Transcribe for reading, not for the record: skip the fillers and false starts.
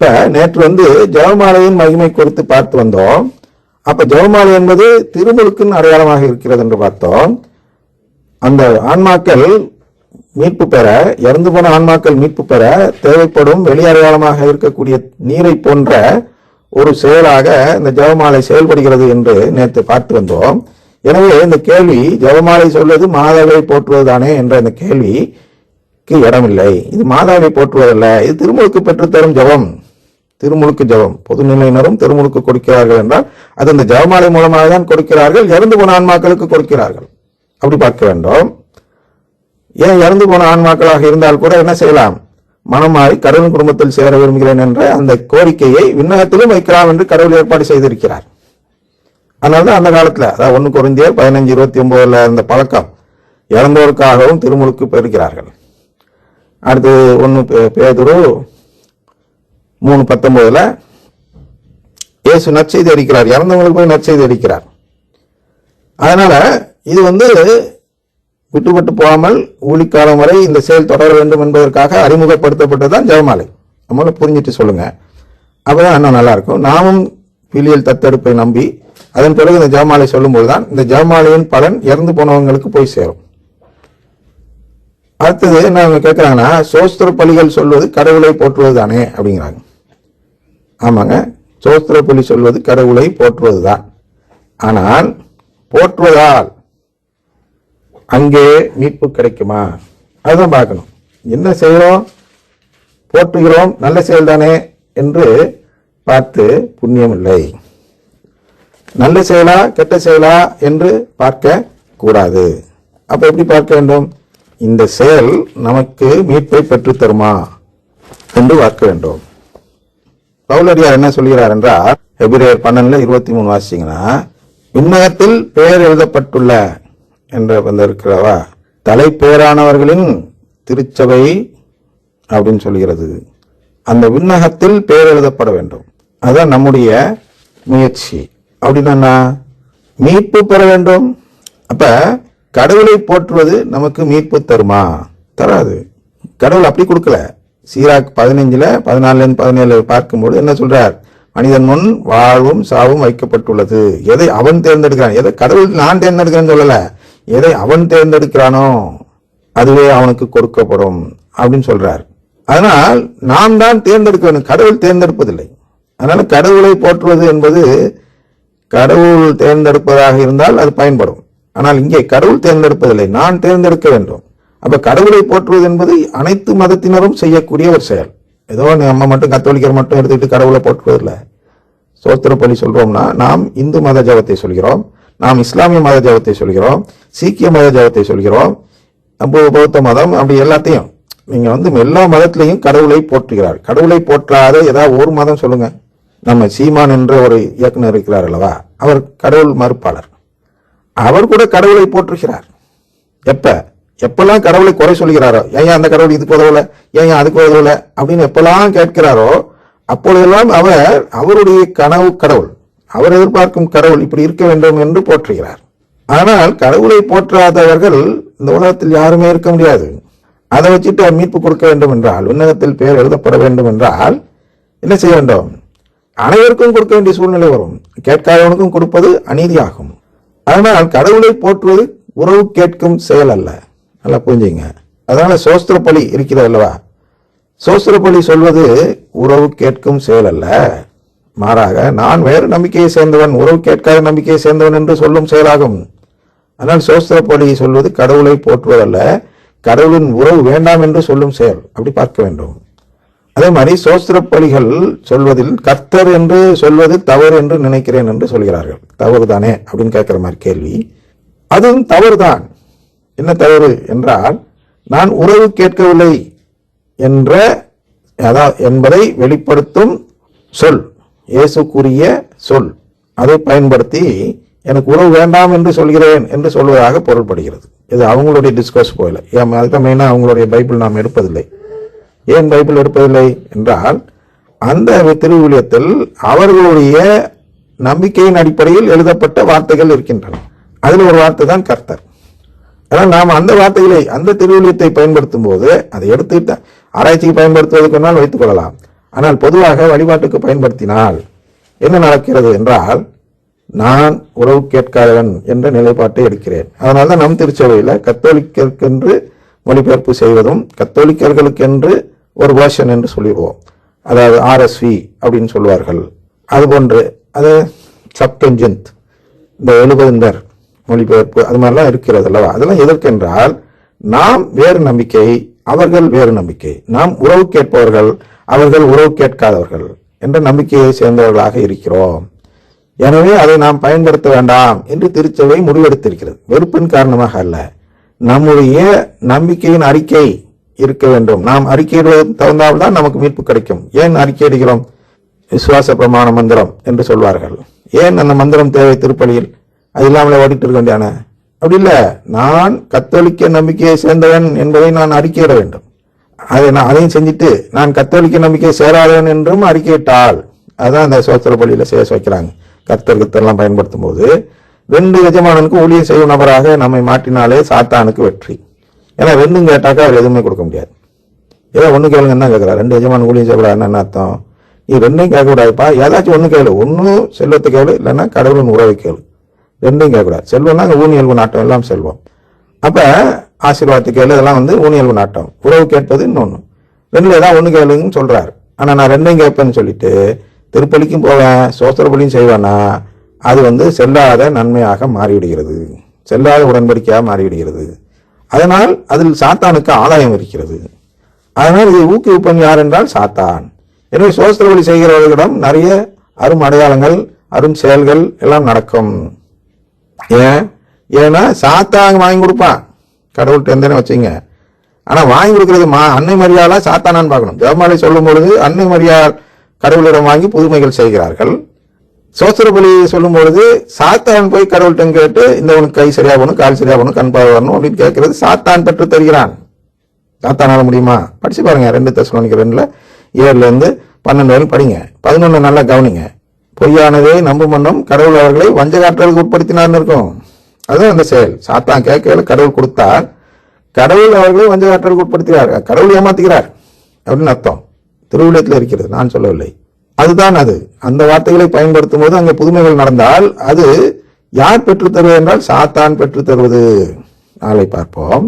இப்ப நேற்று ஜெபமாலையின் மகிமை குறித்து பார்த்து வந்தோம். அப்ப ஜெபமாலை என்பது திருமுழுக்கின் அடையாளமாக இருக்கிறது என்று பார்த்தோம். அந்த ஆன்மாக்கள் மீட்பு பெற, இறந்து போன ஆன்மாக்கள் மீட்பு பெற தேவைப்படும் வெளி அடையாளமாக இருக்கக்கூடிய நீரை போன்ற ஒரு செயலாக இந்த ஜெபமாலை செயல்படுகிறது என்று நேற்று பார்த்து வந்தோம். எனவே இந்த கேள்வி, ஜெபமாலை சொல்வது மாதாவை போற்றுவதுதானே என்ற இந்த கேள்விக்கு இடமில்லை. இது மாதாவை போற்றுவதல்ல, இது திருமுழுக்கு பெற்றுத்தரும் ஜெபம். திருமுழுக்கு ஜெபம் பொதுநிலையினரும் திருமுழுக்கு கொடுக்கிறார்கள் என்றால் அது இந்த ஜெபமாலை மூலமாக தான் கொடுக்கிறார்கள். இறந்து போன ஆன்மாக்களுக்கு கொடுக்கிறார்கள். அப்படி பார்க்க வேண்டும். ஏன் இறந்து போன ஆன்மாக்களாக இருந்தால் கூட என்ன செய்யலாம்? மனம் மாறி கடவுள் குடும்பத்தில் சேர விரும்புகிறேன் என்ற அந்த கோரிக்கையை விண்ணகத்திலும் வைக்கலாம் என்று கடவுள் ஏற்பாடு செய்திருக்கிறார். அதனால்தான் அந்த காலத்துல, அதாவது 1 கொரிந்தியர் 15:29 இருந்த பழக்கம், இறந்தோருக்காகவும் திருமுழுக்கு பெறுகிறார்கள். அடுத்து 1 பேதுரு 3:19 இயேசு நற்செய்தி அளிக்கிறார், இறந்தவங்களுக்கு போய் நற்செய்தி அளிக்கிறார். அதனால இது விட்டுப்பட்டு போகாமல் ஊழிக்காலம் வரை இந்த செயல் தொடர வேண்டும் என்பதற்காக அறிமுகப்படுத்தப்பட்டதுதான் ஜெபமாலை. நம்மள புரிஞ்சிட்டு சொல்லுங்க, அப்பதான் இன்னும் நல்லா இருக்கும். நாமும் பிலியல் தத்தெடுப்பை நம்பி அதன் பிறகு இந்த ஜெபமாலை சொல்லும் போதுதான் இந்த ஜெபமாலையின் பலன் இறந்து போனவங்களுக்கு போய் சேரும். அடுத்தது என்ன கேட்கிறாங்கன்னா, சோஸ்திர பலிகள் சொல்வது கடவுளை போற்றுவது தானே அப்படிங்கிறாங்க. ஆமாங்க, சோஸ்திர பலி சொல்வது கடவுளை போற்றுவதுதான். ஆனால் போற்றுவதால் அங்கே மீட்பு கிடைக்குமா? அதுதான் பார்க்கணும். என்ன செய்கிறோம்? போற்றுகிறோம், நல்ல செயல் தானே என்று பார்த்து புண்ணியம் இல்லை. நல்ல செயலா கெட்ட செயலா என்று பார்க்க கூடாது. அப்ப எப்படி பார்க்க வேண்டும்? இந்த செயல் நமக்கு மீட்பை பெற்று தருமா என்று பார்க்க வேண்டும். பவுலடியார் என்ன சொல்கிறார் என்றால், எபிரேயர் 12:23 வாசிச்சீங்கன்னா, விண்ணகத்தில் பெயர் எழுதப்பட்டுள்ள என்ற இருக்கிறவா தலைப்பேரானவர்களின் திருச்சபை அப்படின்னு சொல்கிறது. அந்த விண்ணகத்தில் பெயர் எழுதப்பட வேண்டும். அதுதான் நம்முடைய முயற்சி. அப்படின்னா மீட்பு பெற வேண்டும். அப்ப கடவுளை போற்றுவது நமக்கு மீட்பு தருமா? தராது. கடவுள் அப்படி கொடுக்கல. சீராக் 15:14-17 பார்க்கும்போது என்ன சொல்றார்? மனிதன் முன் வாழ்வும் சாவும் வைக்கப்பட்டுள்ளது. எதை அவன் தேர்ந்தெடுக்கிறான், எதை கடவுள் நான் தேர்ந்தெடுக்கிறேன்னு சொல்லல, எதை அவன் தேர்ந்தெடுக்கிறானோ அதுவே அவனுக்கு கொடுக்கப்படும் அப்படின்னு சொல்றார். அதனால் நாம் தான் தேர்ந்தெடுக்க வேண்டும், கடவுள் தேர்ந்தெடுப்பதில்லை. அதனால கடவுளை போற்றுவது என்பது கடவுள் தேர்ந்தெடுப்பதாக இருந்தால் அது பயன்படும். ஆனால் இங்கே கடவுள் தேர்ந்தெடுப்பதில்லை, நான் தேர்ந்தெடுக்க வேண்டும். அப்ப கடவுளை போற்றுவது என்பது அனைத்து மதத்தினரும் செய்யக்கூடிய ஒரு செயல். ஏதோ நம்ம மட்டும் கத்தோலிக்கர் மட்டும் எடுத்துக்கிட்டு கடவுளை போற்றுவதில்லை. சோத்திர பலி சொல்றோம்னா நாம் இந்து மத ஜபத்தை சொல்கிறோம், நாம் இஸ்லாமிய மத ஜபத்தை சொல்கிறோம், சீக்கிய மத ஜபத்தை சொல்கிறோம், பௌத்த மதம், அப்படி எல்லாத்தையும் நீங்க எல்லா மதத்திலையும் கடவுளை போற்றுகிறார். கடவுளை போற்றாத ஏதாவது ஒரு மதம் சொல்லுங்க. நம்ம சீமான் என்ற ஒரு இயக்குனர் இருக்கிறார் அல்லவா, அவர் கடவுள் மறுப்பாளர். அவர் கூட கடவுளை போற்றுகிறார். எப்பெல்லாம் கடவுளை குறை சொல்கிறாரோ, ஏன் அந்த கடவுள் இதுக்கு உதவல, ஏன் அதுக்கு உதவல அப்படின்னு எப்பெல்லாம் கேட்கிறாரோ அப்பொழுதெல்லாம் அவர் அவருடைய கனவு கடவுள், அவர் எதிர்பார்க்கும் கடவுள் இப்படி இருக்க வேண்டும் என்று போற்றுகிறார். ஆனால் கடவுளை போற்றாதவர்கள் இந்த உலகத்தில் யாருமே இருக்க முடியாது. அதை வச்சுட்டு அவர் மீட்பு கொடுக்க வேண்டும் என்றால், விண்ணகத்தில் பெயர் எழுதப்பட வேண்டும் என்றால் என்ன செய்ய வேண்டும்? அனைவருக்கும் கொடுக்க வேண்டிய சூழ்நிலை வரும். கேட்காதவனுக்கும் கொடுப்பது அநீதியாகும். அதனால் கடவுளை போற்றுவது உறவு கேட்கும் செயல் அல்ல. நல்லா புரிஞ்சுங்க. அதனால சோஸ்திர பலி இருக்கிறது அல்லவா, சோஸ்திர பலி சொல்வது உறவு கேட்கும் செயல் அல்ல. மாறாக நான் வேறு நம்பிக்கையை சேர்ந்தவன், உறவு கேட்காத நம்பிக்கையை சேர்ந்தவன் என்று சொல்லும் செயலாகும். ஆனால் சோஸ்திர பலி சொல்வது கடவுளை போற்றுவதல்ல, கடவுளின் உறவு வேண்டாம் என்று சொல்லும் செயல். அப்படி பார்க்க வேண்டும். அதே மாதிரி சோஸ்திர பலிகள் சொல்வதில் கர்த்தர் என்று சொல்வது தவறு என்று நினைக்கிறேன் என்று சொல்கிறார்கள். தவறு தானே அப்படின்னு கேட்கிற மாதிரி கேள்வி. அதுவும் தவறுதான். என்ன தவறு என்றால், நான் உறவு கேட்கவில்லை என்ற என்பதை வெளிப்படுத்தும் சொல், இயேசுக்குரிய சொல், அதை பயன்படுத்தி எனக்கு உறவு வேண்டாம் என்று சொல்கிறேன் என்று சொல்வதாக பொருள்படுகிறது. இது அவங்களுடைய டிஸ்கஸ் போயில. அதுதான் மெயினா அவங்களுடைய பைபிள் நாம் எடுப்பதில்லை. ஏன் பைபிள் எடுப்பதில்லை என்றால், அந்த திருவிழியத்தில் அவர்களுடைய நம்பிக்கையின் அடிப்படையில் எழுதப்பட்ட வார்த்தைகள் இருக்கின்றன. அதில் ஒரு வார்த்தை தான் கர்த்தர். ஆனால் நாம் அந்த வார்த்தைகளை, அந்த திருவிழியத்தை பயன்படுத்தும் போது அதை எடுத்துக்கிட்ட ஆராய்ச்சிக்கு பயன்படுத்துவதற்கு வேணால் வைத்துக் கொள்ளலாம். ஆனால் பொதுவாக வழிபாட்டுக்கு பயன்படுத்தினால் என்ன நடக்கிறது என்றால், நான் உறவு கேட்காதவன் என்ற நிலைப்பாட்டை எடுக்கிறேன். அதனால்தான் நம் திருச்சபையில் கத்தோலிக்கருக்கென்று மொழிபெயர்ப்பு செய்வதும், கத்தோலிக்கர்களுக்கென்று ஒரு வேர்ஷன் என்று சொல்லிடுவோம், அதாவது RSV அப்படின்னு சொல்லுவார்கள். அதுபோன்று அது சப்டென்ஜென்ட், இந்த 70 மொழிபெயர்ப்பு, அது மாதிரிலாம் இருக்கிறது அல்லவா? அதெல்லாம் எதற்கென்றால், நாம் வேறு நம்பிக்கை, அவர்கள் வேறு நம்பிக்கை, நாம் உறவு கேட்பவர்கள், அவர்கள் உறவு கேட்காதவர்கள் என்ற நம்பிக்கையை சேர்ந்தவர்களாக இருக்கிறோம். எனவே அதை நாம் பயன்படுத்த வேண்டாம் என்று திருச்சபை முடிவெடுத்திருக்கிறது. வெறுப்பின் காரணமாக அல்ல, நம்முடைய நம்பிக்கையின் அறிக்கை இருக்க வேண்டும். நாம் அறிக்கையிடுவது தகுந்தால்தான் நமக்கு மீட்பு கிடைக்கும். ஏன் அறிக்கையிடுகிறோம்? விசுவாச பிரமாண மந்திரம் என்று சொல்வார்கள். ஏன் அந்த மந்திரம் தேவை திருப்பலியில்? அது இல்லாமலே ஓடிட்டு இருக்க வேண்டியான? அப்படி இல்லை, நான் கத்தோலிக்க நம்பிக்கையை சேர்ந்தவன் என்பதை நான் அறிக்கையிட வேண்டும். அதையும் செஞ்சுட்டு நான் கத்தோலிக்க நம்பிக்கையை சேராதவன் என்றும் அறிக்கையிட்டால், அதுதான் அந்த சோத்திர பள்ளியில செய்ய வைக்கிறாங்க. கர்த்தர்லாம் பயன்படுத்தும் போது 2 எஜமானனுக்கு ஊழியம் செய்யும் நபராக நம்மை மாற்றினாலே சாத்தானுக்கு வெற்றி. ஏன்னா 2 கேட்டாக்கா அவர் எதுவுமே கொடுக்க முடியாது. ஏதோ ஒண்ணு கேளுங்க என்ன கேட்கிறார்? 2 எஜமான ஊழியம் செய்யக்கூடாதுன்னு என்ன அர்த்தம்? நீ 2ஐயும் கேட்கக்கூடாதுப்பா, ஏதாச்சும் ஒண்ணு கேளு. ஒண்ணு செல்வத்தை கேளு, இல்லைன்னா கடவுளின் உறவை கேளு. 2ஐயும் கேட்கக்கூடாது. செல்வம்னா அங்கே ஊனியல்பு நாட்டம் எல்லாம் செல்வம். அப்ப ஆசீர்வாதத்தை கேளு, இதெல்லாம் ஊனியல்பு நாட்டம். உறவு கேட்பது இன்னொன்னு. 2ல ஏதாவது ஒண்ணு கேளுங்கன்னு சொல்றாரு. ஆனா நான் 2ஐயும் கேட்பேன்னு சொல்லிட்டு திருப்பலிக்கும் போவேன், சோத்திர பலியும் செய்வேன்னா அது செல்லாத நன்மையாக மாறிவிடுகிறது, செல்லாத உடன்படிக்கையாக மாறிவிடுகிறது. அதனால் அதில் சாத்தானுக்கு ஆதாயம் இருக்கிறது. அதனால் இதை ஊக்குவிப்பன் யார் என்றால் சாத்தான். எனவே சோத்திர பலி செய்கிறவர்களிடம் நிறைய அரும் அடையாளங்கள், அரும் செயல்கள் எல்லாம் நடக்கும். ஏன்னா சாத்தான் வாங்கி கொடுப்பான், கடவுள்கிட்ட எந்தனே வச்சுங்க. ஆனா வாங்கி கொடுக்கறது அன்னை மரியாளா சாத்தானான்னு பார்க்கணும். ஜெபமாலை சொல்லும் பொழுது அன்னை மரியாள் கடவுளிடம் வாங்கி புதுமைகள் செய்கிறார்கள். சோத்திர பலி சொல்லும் பொழுது சாத்தான் போய் கடவுள்கிட்ட கேட்டு, இந்த உனக்கு கை சரியா போகணும், கால் சரியா போகணும், கண் பார்வை வரணும் அப்படின்னு கேட்கறது சாத்தான் பெற்று தருகிறான். சாத்தானால முடியுமா? படிச்சு பாருங்க. 2 தெசலோனிக்கர் 2 7-12 வரை படிங்க. 11 நல்லா கவனிங்க. பொய்யானதை நம்பும் மன்னம் கடவுள் அவர்களை வஞ்சகாற்றலுக்கு உட்படுத்தினார்னு இருக்கும். அதுதான் அந்த செயல். சாத்தான் கேட்கல, கடவுள் கொடுத்தார், கடவுள் அவர்களை வஞ்சகாற்றலுக்கு உட்படுத்துகிறார், கடவுள் ஏமாத்துகிறார் அப்படின்னு அர்த்தம். திருவிழத்தில் இருக்கிறது, நான் சொல்லவில்லை. அதுதான் அது. அந்த வார்த்தைகளை பயன்படுத்தும் போது அங்கே புதுமைகள் நடந்தால் அது யார் பெற்றுத் தருவது என்றால் சாத்தான் பெற்றுத் தருவது. நாளை பார்ப்போம்.